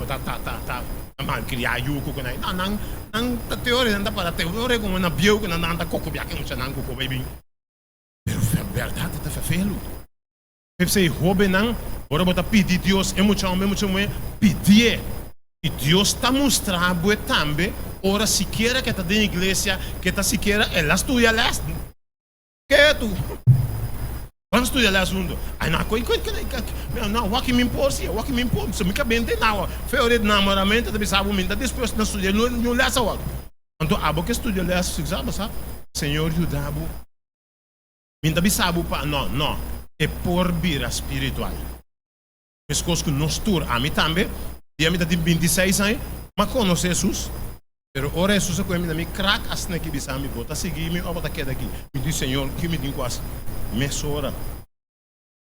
tá mal criar yuko que não teoria não para teoria como na bio que não tá coco biaque um chanang coco baby pero verdade tá felo eu sei hobe não ora bota pedir Deus é muito pedir e Deus está mostrando também ora siquiera que tá na igreja que tá siquiera ela estudia lá que tu vamos estudar lá junto. Aí não, o que me impôs, se me cabe bem não, foi o namoramento, também sabe muito, depois não estudar, não lê essa hora. Então, a boca estuda lá, sabe, Senhor, ajudava. Me também sabe, não, é por vida espiritual. As coisas que nós tur, a mim também, e a mim tem 26 anos, mas conhece Jesus. Pero ora Jesus com mim, me crack as na que bisa me bota seguir me bota queda aqui. Me diz Senhor, que me tem quase mesora.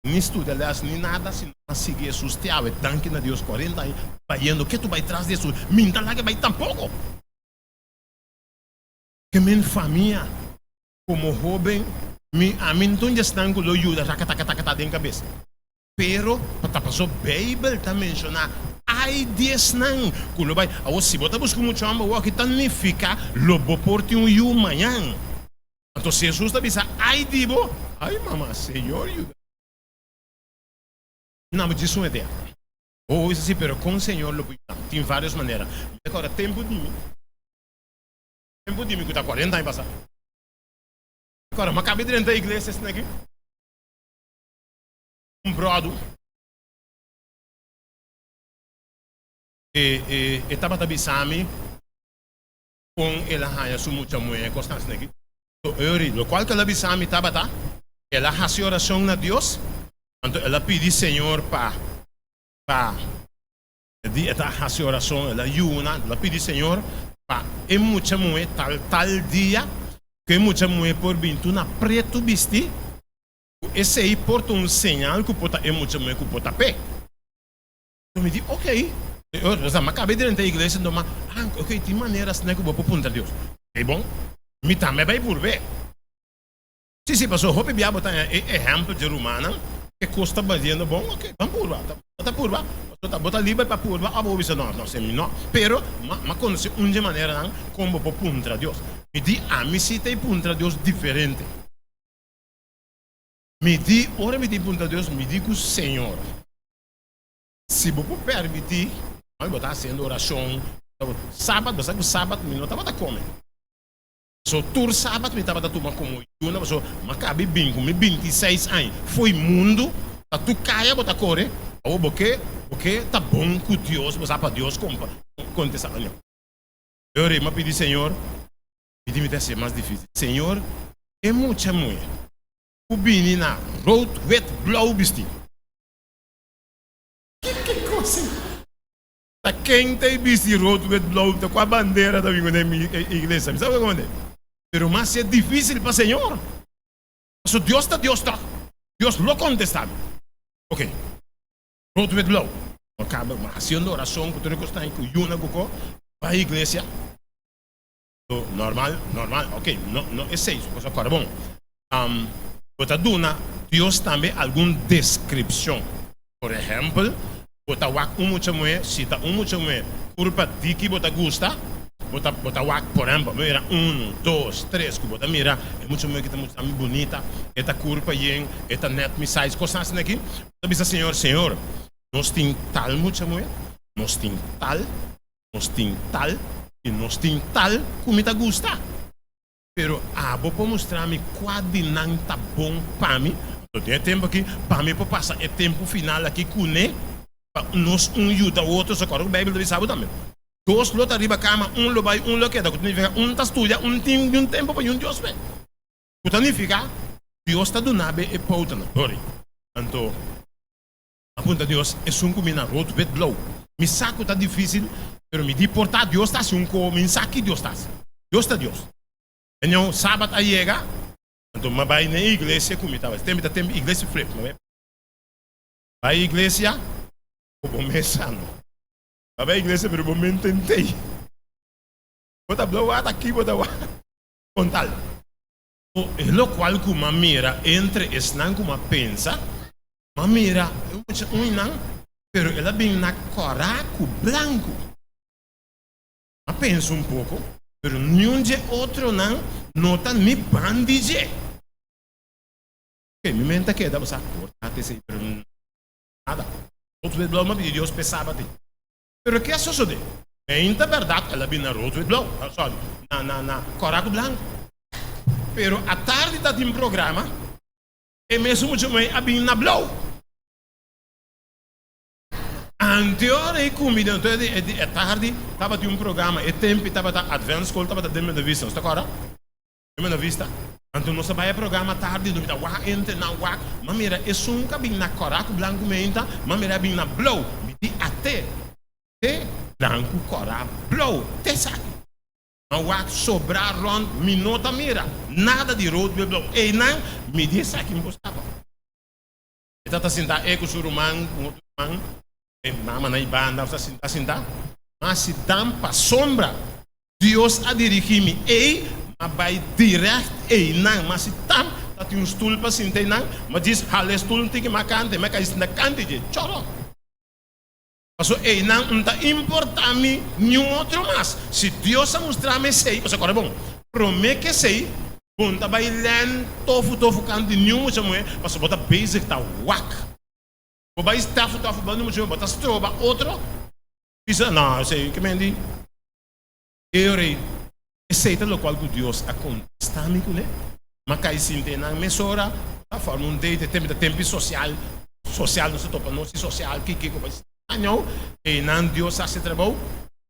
Nem estuda aliás, nem nada se não seguir Jesus te ave, tanque na Deus 40 anos, vaiando que tu vai atrás de Jesus, minta lá que vai tampouco. Que minha família como jovem, a mim não está com o ajuda, taca dentro da cabeça. Pero, para passar Bíblia está mencionar ai Deus não, quando vai, se você busca muito amor, o que significa lobo porte manhã. Então Jesus está dizendo, ai dibo, ai mamãe, Senhor, Não, mas isso é ideia. Ou isso sim, pero com o Senhor tem várias maneiras. Agora, tempo de mim que está 40 anos passado. Agora, mas acabei de entrar na igreja, esse aqui. Brother. E estava também com ela haya su mucha mulher constante aqui. Lo qual que ela bisami estava tá? Ela faz oração a Deus. Então ela pede Senhor para ela faz oração, ela yuna, ela pede Senhor para e mucha mulher tal dia que mucha mulher por bintu na preto bisti. Esse aí porta sinal que pode é mucha mulher que pode pé. Eu me digo, ok. Eu acabei de entrar na igreja, então, ok, tem maneiras que eu vou apontar Deus. É bom? Me também vai por ver. Se passou, eu vou botar exemplo de romana, que custa bastante bom, ok, vamos por lá. Está por lá. Bota livre para por lá, a boa visão, não, sei não. Pero, mas conhece uma maneira como vou apontar Deus. Me diz, a mim se tem apontar Deus diferente. Me diz, ora me diz apontar Deus, me diz com o Senhor. Se vou permitir, eu vou estar fazendo oração. Sábado, você sabe que sábado, eu não estava comendo. So, tur sábado, eu estava tomando como eu não sou, mas acabei bem, com 26 anos. Foi mundo, tu caia, bota correr. Ou porque tá bom com Deus, você para Deus contestar. Eu pedi, Senhor, me dá ser mais difícil. Senhor, é muita mulher. O bini na road, wet, blow, bisti. Que coisa? Quem tem bici road, wet, blow, tá com a bandeira da minha igreja. Sabe como é? Pero mas é difícil para o Senhor. So, Deus está. Deus lo contestado. Ok. Road with blow. Acaba fazendo oração, que tu está em Cuyuna, para a igreja. So, normal. Ok. Não é isso. Agora, bom. Bota duna, Deus também alguma descrição. Por exemplo, bota wak mucha mulher, cita mucha mulher. Curpa de que bota gusta. Bota wak, por exemplo, mira 1, 2, 3, que bota mira, é muita mulher que está muito bonita, esta curva yen, esta net me size, coisas assim aqui. Então diz Senhor, nós tem tal muita mulher, nós tem tal, e nós tem tal como me gusta. Pero vou mostrar-me qual não tá bom para mim. Então tem tempo aqui, para mim, para passar é tempo final aqui com nós ajuda o outro, só que a Bíblia deve saber também. Dois lotas arriba cama, lo vai, lo queda. Significa, tá estudia, tem um tempo para Deus ver. Significa, Deus está do nabe e pauta na glória. Então, apunta Deus, é combina roto, bet blow. Me saco tá difícil, pero me di portar Deus está assim, me saque Deus está. Deus está Deus. Então, sábado aí chega, então, mas vai na igreja como estava. Tem igreja flip, não é? Vai à igreja, o bom mensano. Vai à igreja, pero o bom tentei. Bota blow aqui, bota com tal. É lo qual que uma mira entre esnan como pensa, uma mira não, pero ela vem na coraco branco. Mas pensa pouco, pero nenhum de outro não nota me bandije. Que me mente que dá você cortar esse, pero nada. Outro de blow, mas Deus pensava de. Pero que sucede? Ainda verdade, ela vem na road with blow, sorry, na coraco branco. Pero a tarde está em programa, e mesmo de manhã a na blow. Anterior comida, então é tarde, estava de programa, é tempo, estava da Advance School, estava da Dema da Vista, está agora? Dema da Vista. Então nós vai programa tarde, não está wak entre na wak, mas mira, é sunca bem na coraco branco menta, mas mira bem na blow, me di até branco coraco blow, te sabe? Mas wak sobrar rond, minota mira, nada de road blow, e não me di sabe que postava. Está sentado eco surumang, mama na ibanda, está sentado, mas se tampa sombra, Deus a dirigir-me, vai direto, não, mas se tampa, tem um stool para sentar, não, mas diz, hale stool tem que macante, mas cai na cante, choro. Mas não está importando nenhum outro mais. Se Deus a mostrar-me sei, você agora é bom, promete que sei, bom, tá vai lendo, tofu canto, nenhum outro mais, mas bota basic tá wak. O vai estar futebol no museu, botar stroba outro. Diz, não, sei que mendi. Eu rei. Aceita o qual Deus acontece, né? Mas cai sim tem na mesura, a forma um date tempo social não se topa não se social que como não e não Deus se trabalho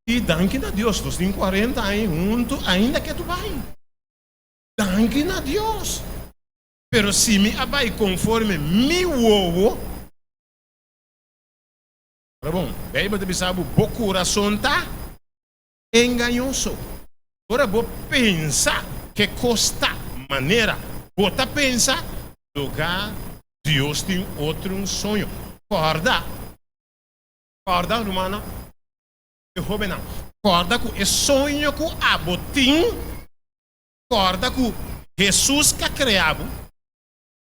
e danke a Deus tu tem 40 anos junto ainda que tu vai danke a Deus pero se me abai conforme mi uovo tá bom bem você pensa o coração tá enganoso agora vou pensar que custa maneira bota pensa lugar Deus tem outro sonho corda romana corda com o sonho com abotim corda com Jesus que criado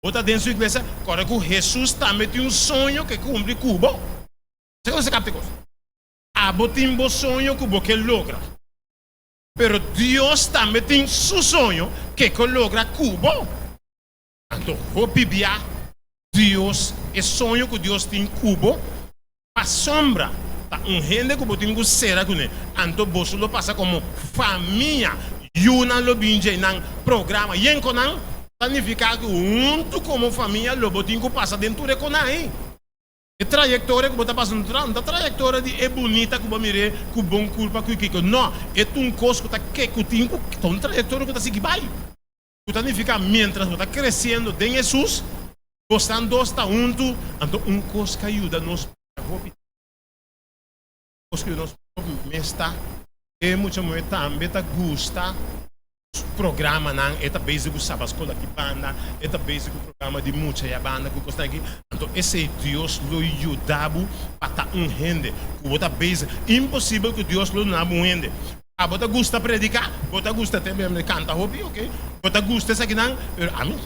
bota dentro da igreja corda com Jesus também tem sonho que cumpre cubo você capta coisa abotim bo sonho cubo que logra pero Deus também tem seu sonho que logra cubo então Bíblia Deus é sonho que Deus tem cubo a sombra tá gente que botem que será que então você lo passa como família una lo binge nang programa yen konan significa que junto como família lo botem que passa dentro de konai a trajetória que você passa a trajetória de é bonita que você mire com bom culpa que não é um coisa que tá que tem uma trajetória que tá seguindo vai que significa mientras você está crescendo em Jesus você está junto então coisa que ajuda nos coisa que nos está é muito muito também tá gosta programa não é básico sabe escola que banda é básico programa de muita banda que gosta aqui então esse Deus lo ajudava para gente que bota base impossível que Deus lo não gente ah bota gosta predicar bota gosta também cantar hobby ok bota gosta isso aqui não a mim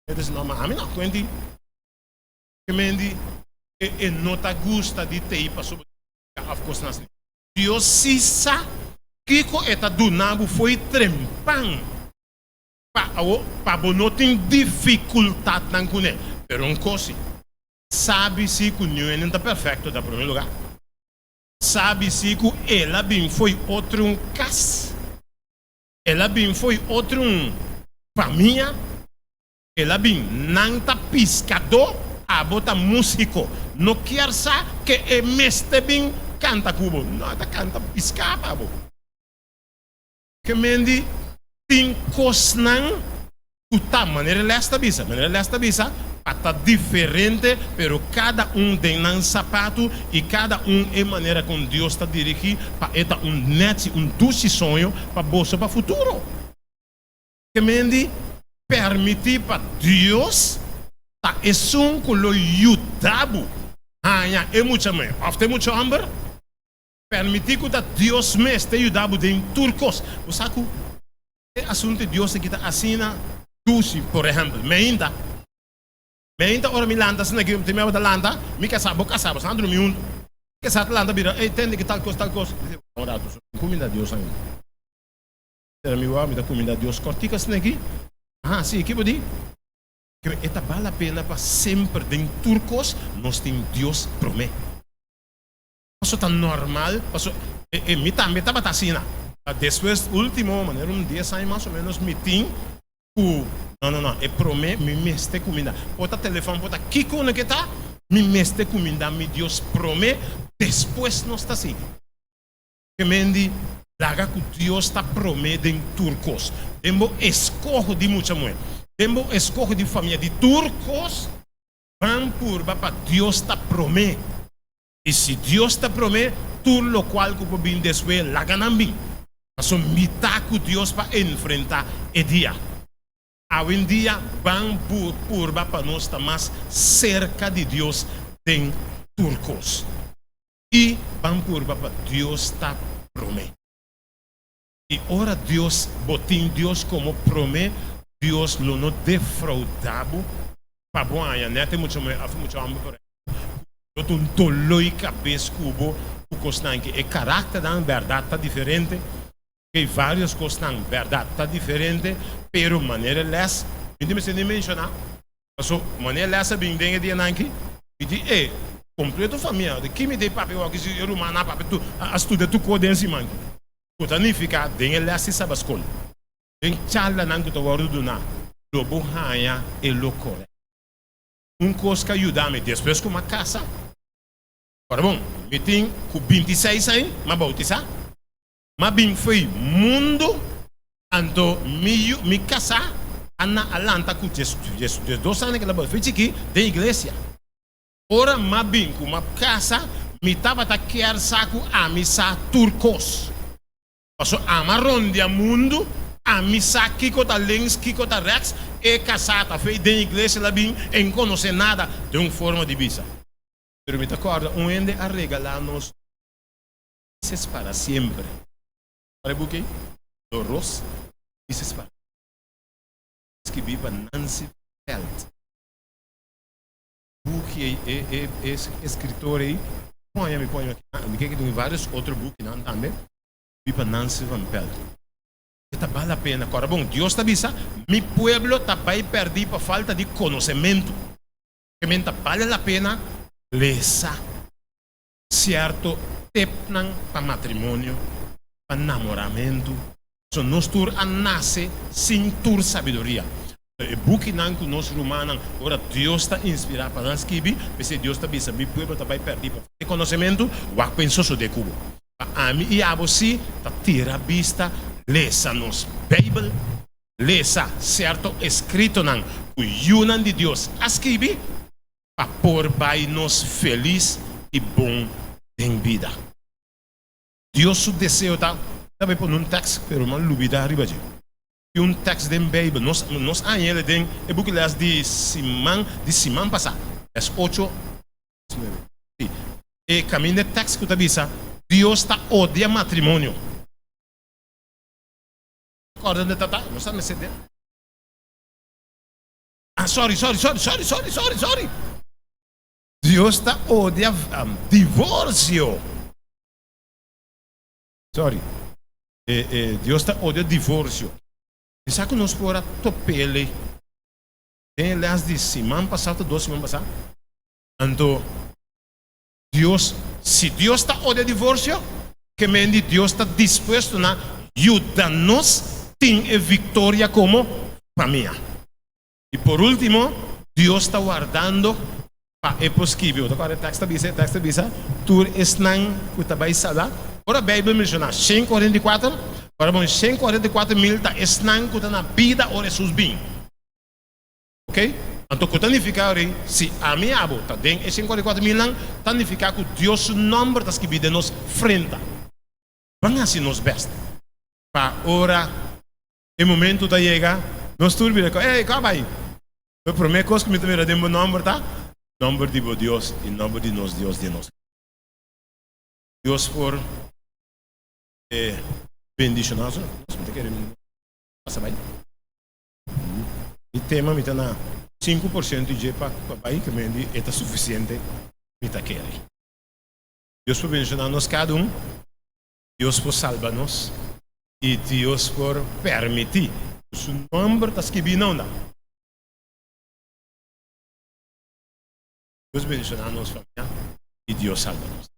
é normal a mim não quando que mendi e nota gosta de ter para sobre of course nas Deus se sa Kiko eta dunabo foi trempang pa bonoting dificuldade nan kune pero um cosi sabe se que o não está perfeito da primeiro lugar sabe se que ela bem foi outro cas ela bem foi outro família ela bem não tá pescador a bota músico não quer sa que é mestre bem canta cubo não tá canta pescava que mendi tem cosnan uta maneira lesta bisa pata diferente pero cada tem nan sapato e cada é maneira com Deus está dirigir para eta net doce sonho para bolsa para futuro que mendi permitir para Deus tá esum com lo yutabu hanya é muito mais after muito amber permitir que Deus me esteja ajudando em turcos. O saco é assunto de Deus que está assina doce, por exemplo. Me ainda ora me landa, se não que tem me da landa, me quer saber, sandro me undo. Que sabe landa vira, entende que tal coisa. Ora, comida Deus ainda. Era me da comida Deus cortica se aqui. Ah, sim, que pode? Que eta vale a pena para sempre em turcos, nós tem Deus promete. Isso tá normal, e me também estava assim, depois último, maneira 10 anos mais ou menos, meeting, não, é promete me meste comida, bota telefone, bota que quando que tá, me meste comida, me Deus promete, depois nós está assim, que mendi, laga que Deus está promete em turcos, dembo escorro de muita mulher, dembo escorro de família de turcos, van por para Deus está promete. E se Deus te promete, tudo o qual que pode vir después, la ganan bem. Mas mitad que Deus para enfrentar o dia. Hoje em dia, van por para nós estar mais cerca de Deus tem turcos. E van por para Deus está promete. E ora Deus, botim Deus como promete, Deus lo não defraudado. Para bom, né? Tem muito amor. Um toloi cabeça cubo o constante e caráter da verdade está diferente e várias coisas da verdade está diferente pero maneira less não me se mencionar so maneira lessa bem dentro de nanki E diz, completo família, de que me dei papel aqui, se eu rumana papel, tu, a estuda tu codense, mano. O tanifica, tem ele assista a escola. Tem charla não que tu vai ordenar. Lobo hanha e loucura. Coisa que ajuda-me, depois com uma casa. Ora bom, me tem com 26 anos, mas bautizar. Mas bem foi mundo, anto me casar, ana alanta com Jesus 2 anos que ela foi aqui, da igreja. Ora, mas bem com uma casa, me tava a querer saco a missa turcos. Passo a marrom de mundo, a missa kiko ta links, kiko ta rechts, e casata, foi da igreja lá bem, em conhecer nada de uma forma de visa. Pero me acorda, ende a regalar-nos para sempre. Para buquê? Doros, isso para. Escrevi para Nancy Pelt. Buque é escritor aí. Põe aqui. Me quer que tem vários outros buques também. Escrevi para Nancy Van Pelt. Está vale a pena. Agora, bom, Deus está avisa. Mi pueblo está vai perder por falta de conhecimento. Que vale a pena lesa. Certo, tepnan para matrimônio. Namoramento, so nós tur a nasce sem tur sabedoria. O book não que nós romanos, ora Deus está inspirado para nós escrever, mas Deus está bisa, meu povo está vai perder para conhecimento, o pensou sobre cubo. A mim e a você está tira vista, lesa nos Bíblia, lesa certo escrito não, o yunan de Deus, escrever para por vai nos feliz e bom em vida. Deus su deseo está também por um texto, pero mal lubida arriba de. E um texto da Bíblia, nós ainda tem o book de Simão passado, es 8, 9. E caminho de texto que está bisa, Deus está odia matrimônio. Acorda de tata, não sabe se der. Sorry. Deus está odia divórcio. Sorry. Deus está odia divórcio. E sabe que nós fora topele. Tem aliás de semana passada, 2 semanas passadas. Então, Deus, se Deus está odia divórcio, que mendi Deus está disposto a ajudar-nos ter vitória como família. E por último, Deus está guardando para é possível. Agora texto bisa, tur esnan kutabai sala. Ora a Bíblia menciona 144. Ora bom, 144 mil está esnan kuta na vida ou Jesus bem. Ok? Então kutanificar se a minha abo tá dentro de 144 mil não, tanificar que Deus o nome está escrito de nos frente. Vamos assim nos best. Para ora, o momento da chega, nós tudo vira, calma aí. A primeira coisa que me também deu o nome tá? Nome de Deus e nome de nós Deus de nós. Deus por bendicionado. Nós queremos passar bem. E tema me tá na 5% de para bem que me é suficiente me tá querer. Deus por bendicionar-nos cada Deus por salvar-nos e Deus por permitir. O nome está escrito não dá. Deus bendicionar-nos família e Deus salva-nos.